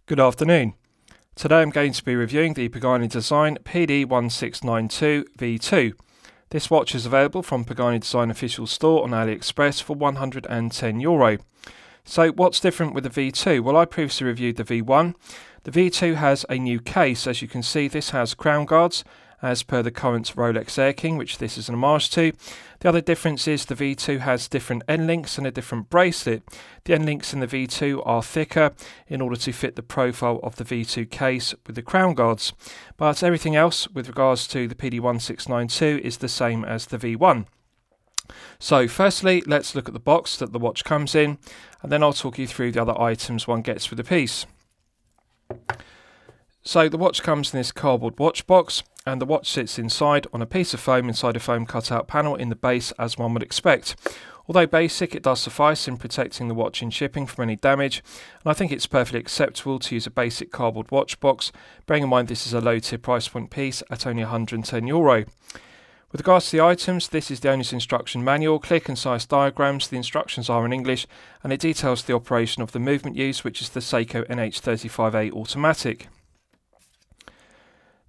Good afternoon. Today I'm going to be reviewing the Pagani Design PD-1692 V2. This watch is available from Pagani Design official store on AliExpress for €110. So what's different with the V2? Well, I previously reviewed the V1. The V2 has a new case. As you can see, this has crown guards as per the current Rolex Air King, which this is an homage to. The other difference is the V2 has different end links and a different bracelet. The end links in the V2 are thicker in order to fit the profile of the V2 case with the crown guards. But everything else with regards to the PD-1692 is the same as the V1. So firstly, let's look at the box that the watch comes in, and then I'll talk you through the other items one gets with the piece. So the watch comes in this cardboard watch box, and the watch sits inside on a piece of foam inside a foam cutout panel in the base, as one would expect. Although basic, it does suffice in protecting the watch in shipping from any damage, and I think it's perfectly acceptable to use a basic cardboard watch box, bearing in mind this is a low tier price point piece at only €110. With regards to the items, this is the owner's instruction manual, clear concise diagrams. The instructions are in English, and it details the operation of the movement used, which is the Seiko NH35A automatic.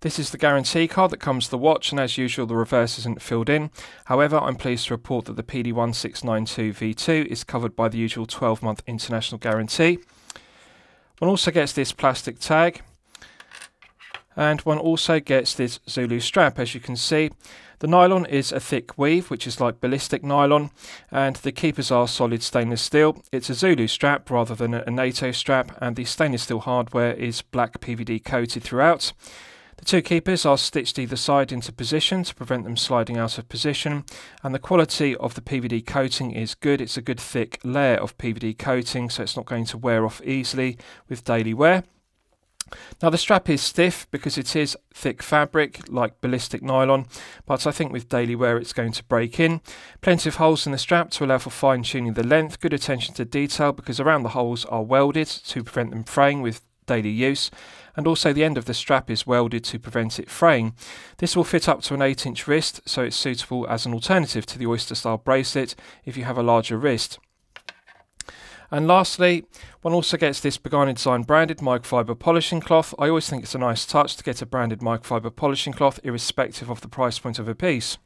This is the guarantee card that comes with the watch, and as usual the reverse isn't filled in. However, I'm pleased to report that the PD-1692 V2 is covered by the usual 12-month international guarantee. One also gets this plastic tag, and one also gets this Zulu strap. As you can see, the nylon is a thick weave, which is like ballistic nylon, and the keepers are solid stainless steel. It's a Zulu strap rather than a NATO strap, and the stainless steel hardware is black PVD coated throughout. The two keepers are stitched either side into position to prevent them sliding out of position, and the quality of the PVD coating is good. It's a good thick layer of PVD coating, so it's not going to wear off easily with daily wear. Now the strap is stiff because it is thick fabric like ballistic nylon, but I think with daily wear it's going to break in. Plenty of holes in the strap to allow for fine tuning the length. Good attention to detail because around the holes are welded to prevent them fraying with daily use, and also the end of the strap is welded to prevent it fraying. This will fit up to an 8-inch wrist, so it's suitable as an alternative to the oyster style bracelet if you have a larger wrist. And lastly, one also gets this Pagani Design branded microfiber polishing cloth. I always think it's a nice touch to get a branded microfiber polishing cloth irrespective of the price point of a piece.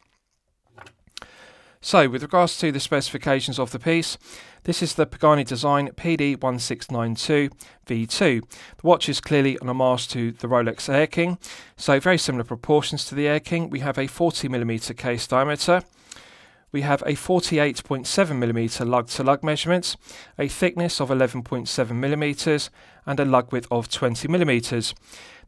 So with regards to the specifications of the piece, this is the Pagani Design PD-1692 V2. The watch is clearly an homage to the Rolex Air King, so very similar proportions to the Air King. We have a 40mm case diameter. We have a 48.7mm lug-to-lug measurement, a thickness of 11.7mm, and a lug width of 20mm.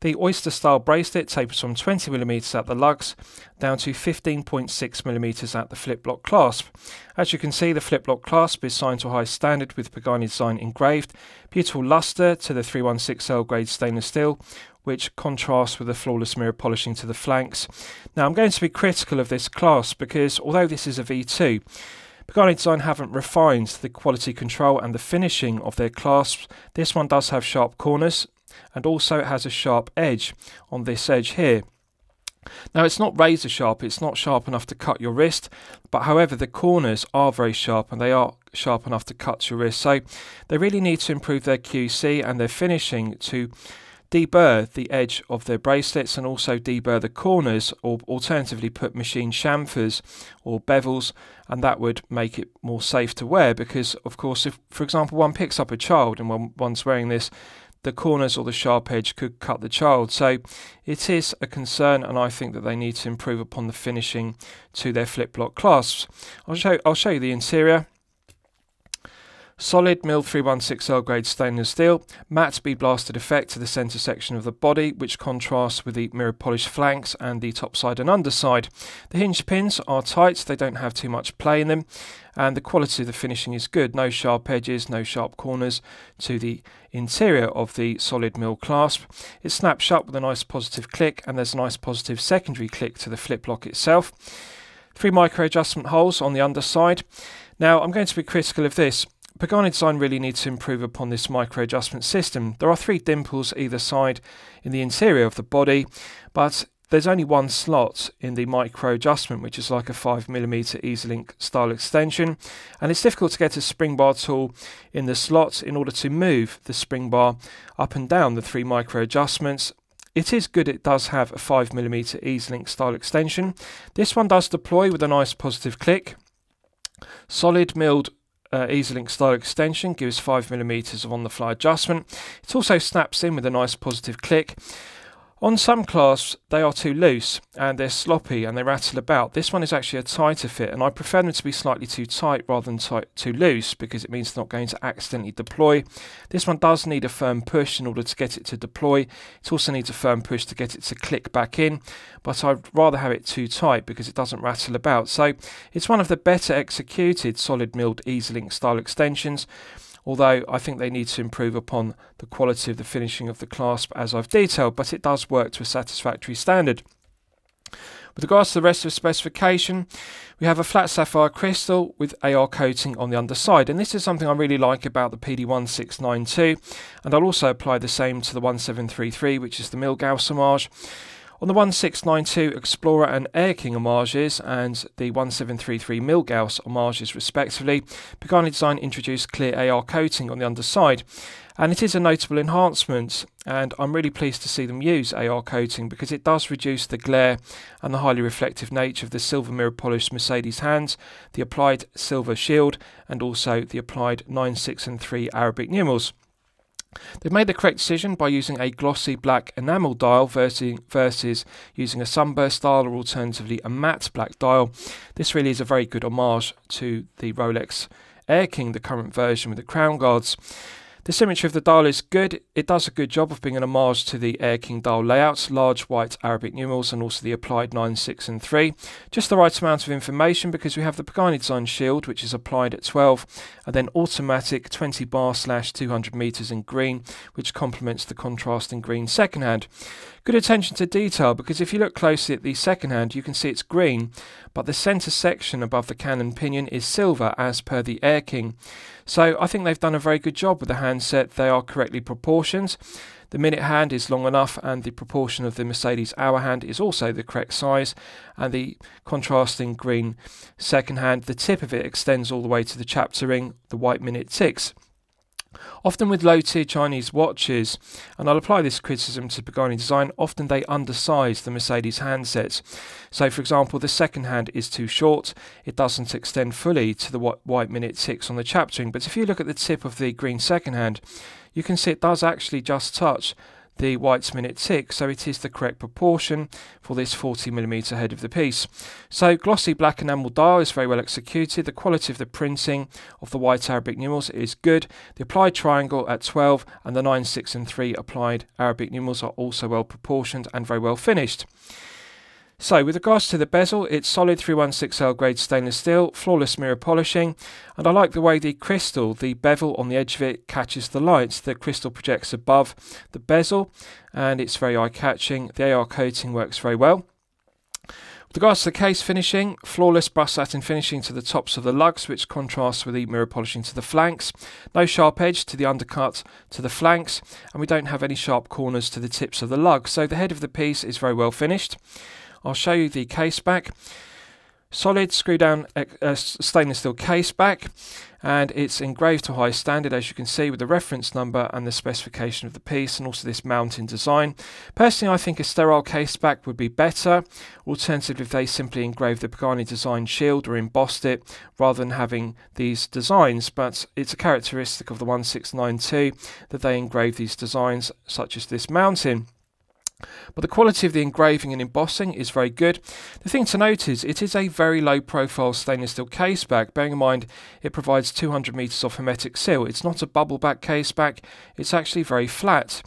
The oyster-style bracelet tapers from 20mm at the lugs down to 15.6mm at the flip-lock clasp. As you can see, the flip-lock clasp is signed to a high standard with Pagani Design engraved. Beautiful lustre to the 316L grade stainless steel, which contrasts with the flawless mirror polishing to the flanks. Now I'm going to be critical of this clasp because although this is a V2, Pagani Design haven't refined the quality control and the finishing of their clasps. This one does have sharp corners, and also it has a sharp edge on this edge here. Now it's not razor sharp, it's not sharp enough to cut your wrist, but however the corners are very sharp and they are sharp enough to cut your wrist. So they really need to improve their QC and their finishing to deburr the edge of their bracelets and also deburr the corners, or alternatively put machine chamfers or bevels, and that would make it more safe to wear because of course if for example one picks up a child and one's wearing this, the corners or the sharp edge could cut the child. So it is a concern, and I think that they need to improve upon the finishing to their flip-lock clasps. I'll show you the interior. Solid milled 316L grade stainless steel, matte bead blasted effect to the centre section of the body, which contrasts with the mirror polished flanks and the top side and underside. The hinge pins are tight, they don't have too much play in them, and the quality of the finishing is good. No sharp edges, no sharp corners to the interior of the solid mill clasp. It snaps shut with a nice positive click, and there's a nice positive secondary click to the flip lock itself. 3 micro adjustment holes on the underside. Now I'm going to be critical of this. Pagani Design really needs to improve upon this micro adjustment system. There are 3 dimples either side in the interior of the body, but there's only one slot in the micro adjustment, which is like a 5mm EasyLink style extension, and it's difficult to get a spring bar tool in the slot in order to move the spring bar up and down the 3 micro adjustments. It is good it does have a 5mm EasyLink style extension. This one does deploy with a nice positive click. Solid milled EasyLink style extension gives 5mm of on-the-fly adjustment. It also snaps in with a nice positive click. On some clasps they are too loose and they're sloppy and they rattle about. This one is actually a tighter fit, and I prefer them to be slightly too tight rather than too loose, because it means they're not going to accidentally deploy. This one does need a firm push in order to get it to deploy. It also needs a firm push to get it to click back in, but I'd rather have it too tight because it doesn't rattle about. So it's one of the better executed solid milled EasyLink style extensions, although I think they need to improve upon the quality of the finishing of the clasp as I've detailed, but it does work to a satisfactory standard. With regards to the rest of the specification, we have a flat sapphire crystal with AR coating on the underside, and this is something I really like about the PD-1692, and I'll also apply the same to the 1733, which is the Milgauss Homage. On the 1692 Explorer and Air King homages and the 1733 Milgauss homages respectively, Pagani Design introduced clear AR coating on the underside, and it is a notable enhancement, and I'm really pleased to see them use AR coating because it does reduce the glare and the highly reflective nature of the silver mirror polished Mercedes hands, the applied silver shield, and also the applied 9, 6 and 3 Arabic numerals. They've made the correct decision by using a glossy black enamel dial versus using a sunburst dial or alternatively a matte black dial. This really is a very good homage to the Rolex Air King, the current version with the crown guards. The symmetry of the dial is good. It does a good job of being an homage to the Air King dial layouts, large white Arabic numerals and also the applied 9, 6 and 3. Just the right amount of information because we have the Pagani Design shield, which is applied at 12, and then automatic 20 bar / 200 meters in green, which complements the contrasting green second hand. Good attention to detail, because if you look closely at the second hand you can see it's green, but the centre section above the cannon pinion is silver as per the Air King. So I think they've done a very good job with the handset. They are correctly proportioned. The minute hand is long enough, and the proportion of the Mercedes hour hand is also the correct size, and the contrasting green second hand, the tip of it extends all the way to the chapter ring, the white minute ticks. Often with low-tier Chinese watches, and I'll apply this criticism to Pagani Design, often they undersize the Mercedes handsets. So for example, the second hand is too short, it doesn't extend fully to the white minute ticks on the chapter ring, but if you look at the tip of the green second hand, you can see it does actually just touch the white minute tick, so it is the correct proportion for this 40mm head of the piece. So glossy black enamel dial is very well executed. The quality of the printing of the white Arabic numerals is good. The applied triangle at 12 and the 9, 6 and 3 applied Arabic numerals are also well proportioned and very well finished. So with regards to the bezel, it's solid 316L grade stainless steel, flawless mirror polishing, and I like the way the crystal, the bevel on the edge of it, catches the light. The crystal projects above the bezel and it's very eye-catching. The AR coating works very well. With regards to the case finishing, flawless brushed satin finishing to the tops of the lugs, which contrasts with the mirror polishing to the flanks. No sharp edge to the undercut to the flanks, and we don't have any sharp corners to the tips of the lugs, so the head of the piece is very well finished. I'll show you the case back. Solid screw down stainless steel case back, and it's engraved to high standard, as you can see, with the reference number and the specification of the piece, and also this mounting design. Personally, I think a sterile case back would be better. Alternatively, if they simply engraved the Pagani Design shield or embossed it rather than having these designs, but it's a characteristic of the 1692 that they engrave these designs such as this mounting. But the quality of the engraving and embossing is very good. The thing to note is it is a very low profile stainless steel case back, bearing in mind it provides 200 meters of hermetic seal. It's not a bubble back case back, it's actually very flat.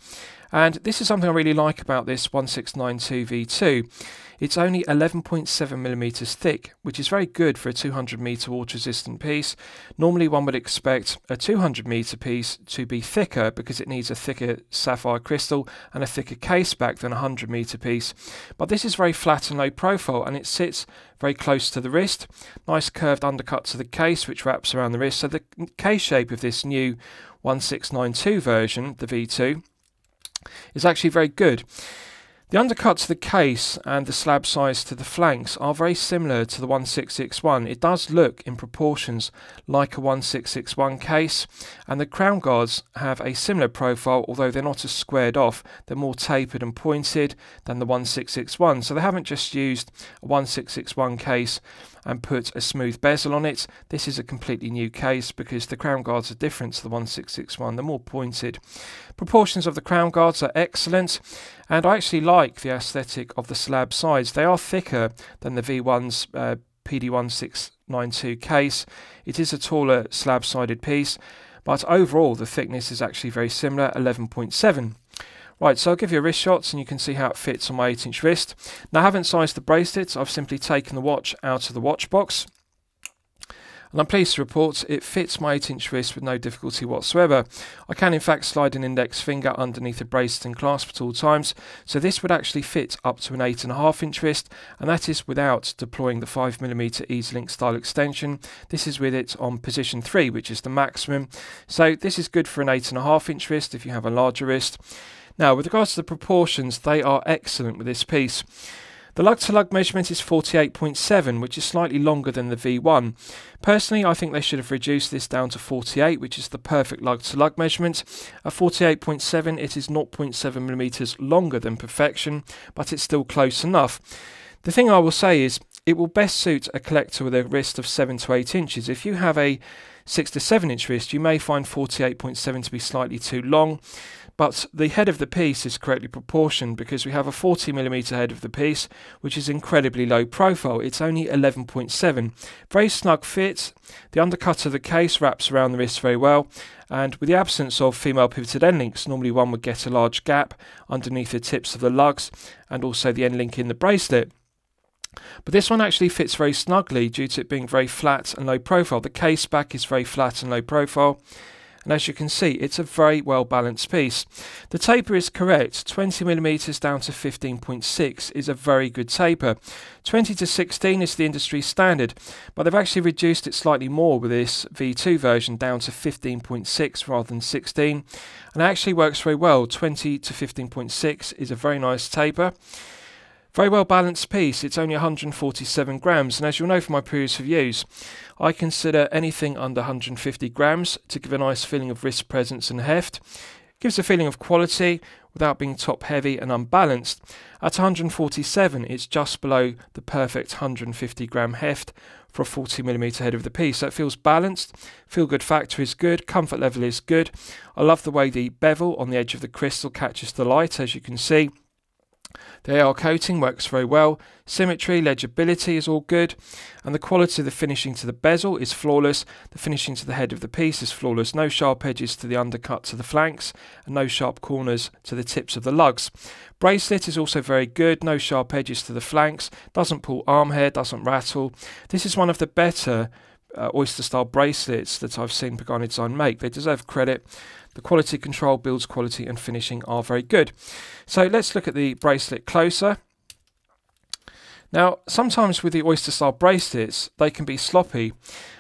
And this is something I really like about this 1692 V2. It's only 11.7mm thick, which is very good for a 200 meter water resistant piece. Normally one would expect a 200 meter piece to be thicker because it needs a thicker sapphire crystal and a thicker case back than a 100 meter piece. But this is very flat and low profile, and it sits very close to the wrist. Nice curved undercut to the case which wraps around the wrist. So the case shape of this new 1692 version, the V2, is actually very good. The undercut to the case and the slab size to the flanks are very similar to the 1661. It does look in proportions like a 1661 case, and the crown guards have a similar profile, although they're not as squared off. They're more tapered and pointed than the 1661. So they haven't just used a 1661 case and put a smooth bezel on it. This is a completely new case because the crown guards are different to the 1661. They're more pointed. Proportions of the crown guards are excellent, and I actually like the aesthetic of the slab sides. They are thicker than the V1's PD-1692 case. It is a taller slab-sided piece, but overall the thickness is actually very similar, 11.7. Right, so I'll give you a wrist shot and you can see how it fits on my 8-inch wrist. Now I haven't sized the bracelets, I've simply taken the watch out of the watch box. And I'm pleased to report it fits my 8-inch wrist with no difficulty whatsoever. I can in fact slide an index finger underneath the bracelet and clasp at all times, so this would actually fit up to an 8.5-inch wrist, and that is without deploying the 5mm EasyLink style extension. This is with it on position 3, which is the maximum. So this is good for an 8.5-inch wrist if you have a larger wrist. Now, with regards to the proportions, they are excellent with this piece. The lug-to-lug measurement is 48.7, which is slightly longer than the V1. Personally, I think they should have reduced this down to 48, which is the perfect lug-to-lug measurement. At 48.7, it is 0.7mm longer than perfection, but it's still close enough. The thing I will say is, it will best suit a collector with a wrist of 7 to 8 inches. If you have a 6 to 7 inch wrist, you may find 48.7 to be slightly too long. But the head of the piece is correctly proportioned because we have a 40mm head of the piece, which is incredibly low profile. It's only 11.7. Very snug fit. The undercut of the case wraps around the wrist very well. And with the absence of female pivoted end links, normally one would get a large gap underneath the tips of the lugs and also the end link in the bracelet. But this one actually fits very snugly due to it being very flat and low profile. The case back is very flat and low profile. And as you can see, it's a very well balanced piece. The taper is correct. 20mm down to 15.6 is a very good taper. 20 to 16 is the industry standard, but they've actually reduced it slightly more with this V2 version down to 15.6 rather than 16. And it actually works very well. 20 to 15.6 is a very nice taper. Very well balanced piece. It's only 147 grams, and as you'll know from my previous reviews, I consider anything under 150 grams to give a nice feeling of wrist presence and heft. It gives a feeling of quality without being top heavy and unbalanced. At 147, it's just below the perfect 150 gram heft for a 40mm head of the piece. So it feels balanced, feel good factor is good, comfort level is good. I love the way the bevel on the edge of the crystal catches the light, as you can see. The AR coating works very well, symmetry, legibility is all good, and the quality of the finishing to the bezel is flawless. The finishing to the head of the piece is flawless, no sharp edges to the undercut to the flanks, and no sharp corners to the tips of the lugs. Bracelet is also very good, no sharp edges to the flanks, doesn't pull arm hair, doesn't rattle. This is one of the better oyster style bracelets that I've seen Pagani Design make. They deserve credit. The quality control, builds quality and finishing are very good. So let's look at the bracelet closer. Now, sometimes with the oyster style bracelets, they can be sloppy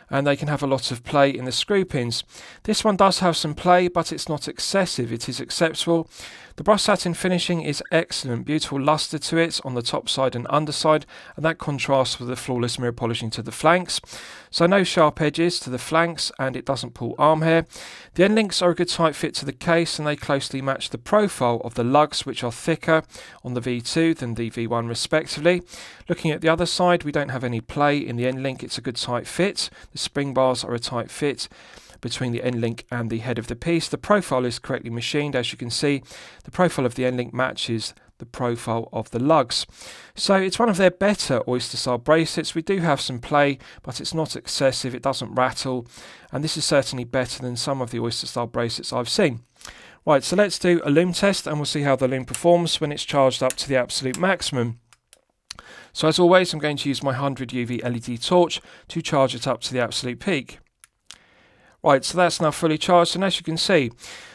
and they can have a lot of play in the screw pins. This one does have some play, but it's not excessive. It is acceptable. The brushed satin finishing is excellent, beautiful luster to it on the top side and underside, and that contrasts with the flawless mirror polishing to the flanks. So no sharp edges to the flanks, and it doesn't pull arm hair. The end links are a good tight fit to the case, and they closely match the profile of the lugs, which are thicker on the V2 than the V1 respectively. Looking at the other side, we don't have any play in the end link. It's a good tight fit. The spring bars are a tight fit between the end link and the head of the piece. The profile is correctly machined. As you can see, the profile of the end link matches the profile of the lugs. So it's one of their better oyster style bracelets. We do have some play, but it's not excessive, it doesn't rattle, and this is certainly better than some of the oyster style bracelets I've seen. Right, so let's do a loom test and we'll see how the loom performs when it's charged up to the absolute maximum. So as always, I'm going to use my 100 UV LED torch to charge it up to the absolute peak. Right, so that's now fully charged, and as you can see,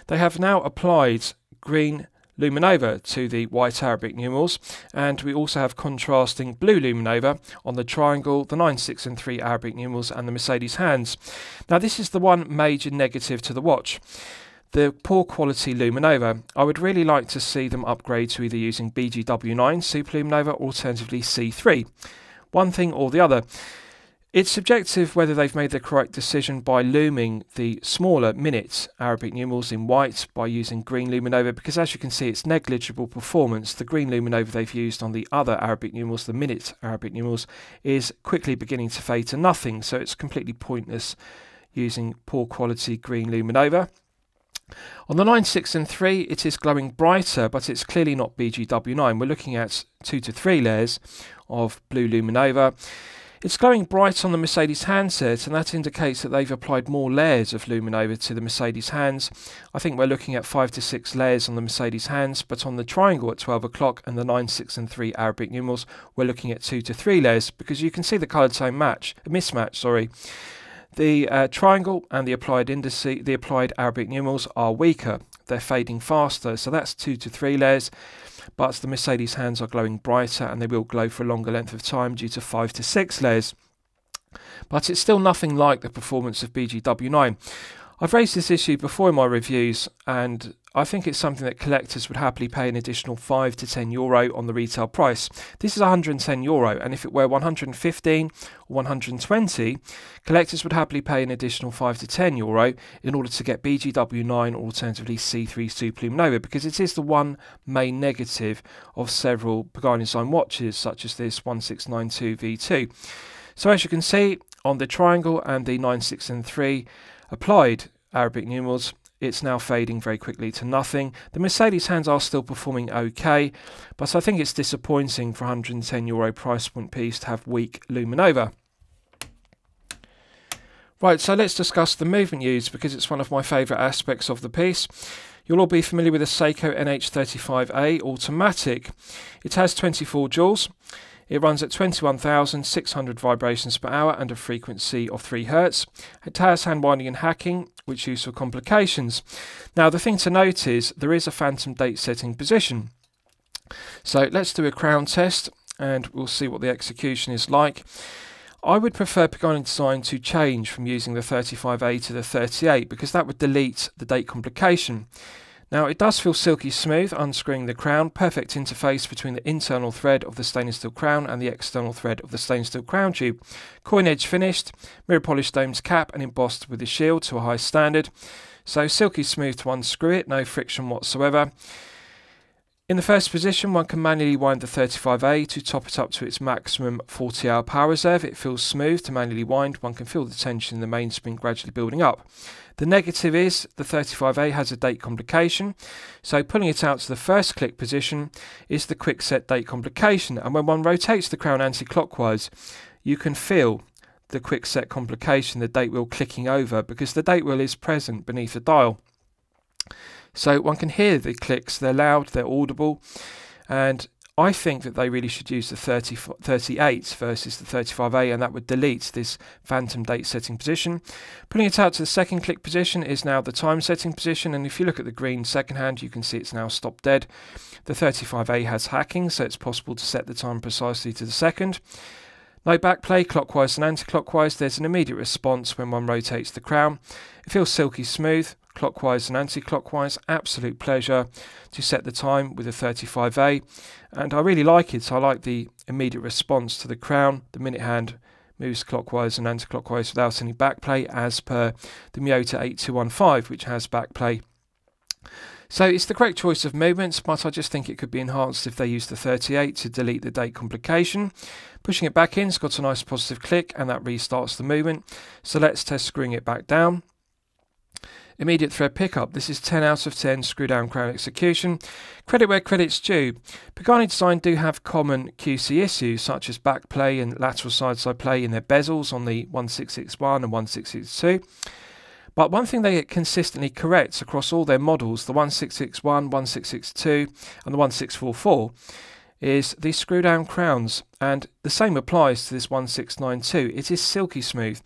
they have now applied green Luminova to the white Arabic numerals, and we also have contrasting blue Luminova on the triangle, the 9, 6 and 3 Arabic numerals and the Mercedes hands. Now this is the one major negative to the watch. the poor quality Luminova. I would really like to see them upgrade to either using BGW9 Super Luminova or alternatively C3. One thing or the other. It's subjective whether they've made the correct decision by looming the smaller minute Arabic numerals in white by using green Luminova, because as you can see it's negligible performance. The green Luminova they've used on the other Arabic numerals, the minute Arabic numerals, is quickly beginning to fade to nothing, so it's completely pointless using poor quality green Luminova. On the 9693 it is glowing brighter, but it's clearly not BGW9. We're looking at 2 to 3 layers of blue Luminova. It's glowing bright on the Mercedes handset, and that indicates that they've applied more layers of Luminova to the Mercedes hands. I think we're looking at 5 to 6 layers on the Mercedes hands, but on the triangle at 12 o'clock and the 9, 6 and 3 Arabic numerals, we're looking at 2 to 3 layers, because you can see the colour tone mismatch. The triangle and the applied Arabic numerals are weaker. They're fading faster, so that's 2 to 3 layers. But the Mercedes hands are glowing brighter, and they will glow for a longer length of time due to 5 to 6 layers. But it's still nothing like the performance of BGW9. I've raised this issue before in my reviews, and I think it's something that collectors would happily pay an additional €5 to €10 on the retail price. This is €110, and if it were 115 or 120, collectors would happily pay an additional €5 to €10 in order to get BGW9 or alternatively C3 Super Luminova, because it is the one main negative of several Pagani design watches, such as this 1692 V2. So as you can see, on the triangle and the 9, 6 and 3 applied Arabic numerals, it's now fading very quickly to nothing. The Mercedes hands are still performing okay, but I think it's disappointing for €110 price point piece to have weak Luminova. Right, so let's discuss the movement used, because it's one of my favourite aspects of the piece. You'll all be familiar with the Seiko NH35A automatic. It has 24 joules. It runs at 21,600 vibrations per hour and a frequency of 3 Hz. It has hand winding and hacking, which use for complications. Now, the thing to note is there is a phantom date setting position. So let's do a crown test and we'll see what the execution is like. I would prefer Pagani design to change from using the 35A to the 38, because that would delete the date complication. Now, it does feel silky smooth unscrewing the crown, perfect interface between the internal thread of the stainless steel crown and the external thread of the stainless steel crown tube. Coin edge finished, mirror polished domed cap and embossed with the shield to a high standard. So silky smooth to unscrew it, no friction whatsoever. In the first position, one can manually wind the 35A to top it up to its maximum 40-hour power reserve. It feels smooth to manually wind. One can feel the tension in the mainspring gradually building up. The negative is the 35A has a date complication, so pulling it out to the first click position is the quick set date complication, and when one rotates the crown anti-clockwise, you can feel the quick set complication, the date wheel clicking over, because the date wheel is present beneath the dial. So one can hear the clicks, they're loud, they're audible, and I think that they really should use the 38 versus the 35A, and that would delete this phantom date setting position. Putting it out to the second click position is now the time setting position, and if you look at the green second hand, you can see it's now stopped dead. The 35A has hacking, so it's possible to set the time precisely to the second. No backplay, clockwise and anti-clockwise. There's an immediate response when one rotates the crown. It feels silky smooth, clockwise and anti-clockwise. Absolute pleasure to set the time with the 35A, and I really like it. I like the immediate response to the crown. The minute hand moves clockwise and anti-clockwise without any backplay, as per the Miyota 8215, which has backplay. So it's the correct choice of movements, but I just think it could be enhanced if they use the 38 to delete the date complication. Pushing it back in, it's got a nice positive click, and that restarts the movement. So let's test screwing it back down. Immediate thread pickup. This is 10 out of 10 screw down crown execution. Credit where credit's due. Pagani design do have common QC issues, such as backplay and lateral side play in their bezels on the 1661 and 1662. But one thing they get consistently correct across all their models, the 1661, 1662 and the 1644, is the screw down crowns, and the same applies to this 1692. It is silky smooth,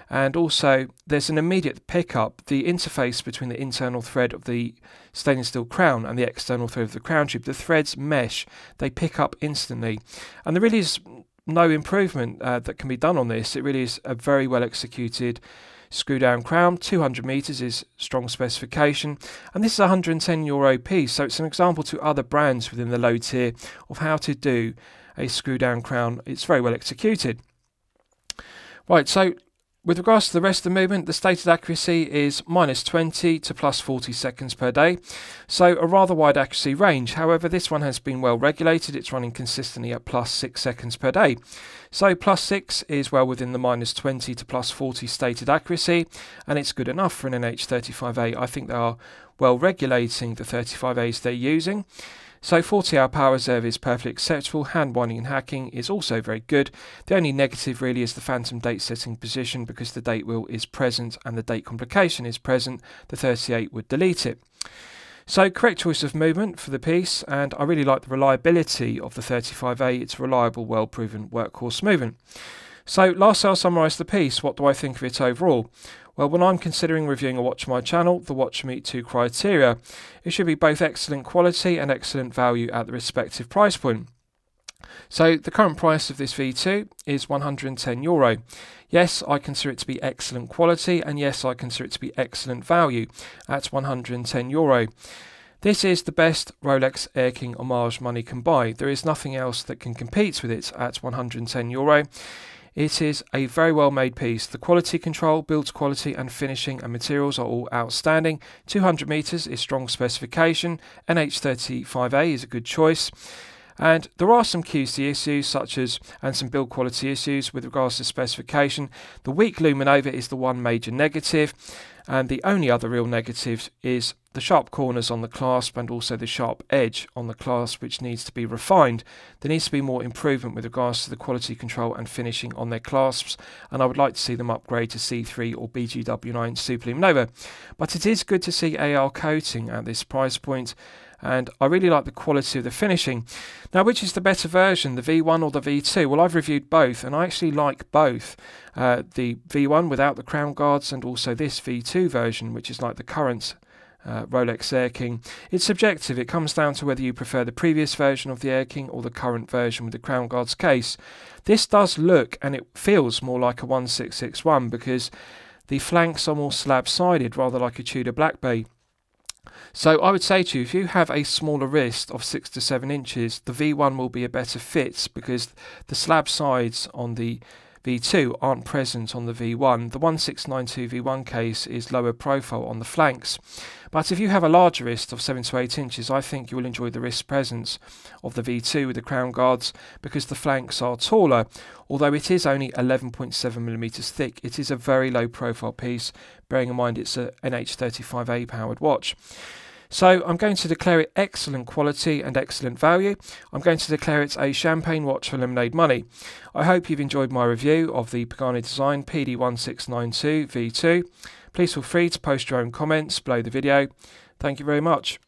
and also there's an immediate pickup. The interface between the internal thread of the stainless steel crown and the external thread of the crown tube, the threads mesh, they pick up instantly, and there really is no improvement that can be done on this. It really is a very well executed Screw down crown, 200 meters is strong specification, and this is a €110 piece, so it's an example to other brands within the low tier of how to do a screw down crown. It's very well executed. Right, so with regards to the rest of the movement, the stated accuracy is -20 to +40 seconds per day, so a rather wide accuracy range. However, this one has been well regulated. It's running consistently at +6 seconds per day. So +6 is well within the -20 to +40 stated accuracy, and it's good enough for an NH35A. I think they are well regulating the 35As they're using. So 40-hour power reserve is perfectly acceptable. Hand winding and hacking is also very good. The only negative really is the phantom date setting position, because the date wheel is present and the date complication is present. The 38 would delete it. So correct choice of movement for the piece, and I really like the reliability of the 35A. It's a reliable, well-proven workhorse movement. So lastly, I'll summarise the piece. What do I think of it overall? Well, when I'm considering reviewing a watch on my channel, the watch meet two criteria. It should be both excellent quality and excellent value at the respective price point. So the current price of this V2 is €110. Yes, I consider it to be excellent quality, and yes, I consider it to be excellent value at €110. This is the best Rolex Air King Homage money can buy. There is nothing else that can compete with it at €110. It is a very well made piece. The quality control, build quality and finishing and materials are all outstanding. 200 meters is strong specification. NH35A is a good choice. And there are some QC issues and some build quality issues with regards to specification. The weak Luminova is the one major negative, and the only other real negative is the sharp corners on the clasp and also the sharp edge on the clasp, which needs to be refined. There needs to be more improvement with regards to the quality control and finishing on their clasps, and I would like to see them upgrade to C3 or BGW9 Super Luminova. But it is good to see AR coating at this price point, and I really like the quality of the finishing. Now, which is the better version, the V1 or the V2? Well, I've reviewed both, and I actually like both. The V1 without the crown guards, and also this V2 version, which is like the current Rolex Air King. It's subjective. It comes down to whether you prefer the previous version of the Air King or the current version with the crown guards case. This does look, and it feels more like a 1661, because the flanks are more slab-sided, rather like a Tudor Black Bay. So I would say to you, if you have a smaller wrist of 6 to 7 inches, the V1 will be a better fit, because the slab sides on the V2 aren't present on the V1. The 1692 V1 case is lower profile on the flanks. But if you have a larger wrist of 7 to 8 inches, I think you will enjoy the wrist presence of the V2 with the crown guards, because the flanks are taller. Although it is only 11.7mm thick, it is a very low profile piece, bearing in mind it's an NH35A powered watch. So I'm going to declare it excellent quality and excellent value. I'm going to declare it a champagne watch for lemonade money. I hope you've enjoyed my review of the Pagani design PD-1692 V2. Please feel free to post your own comments below the video. Thank you very much.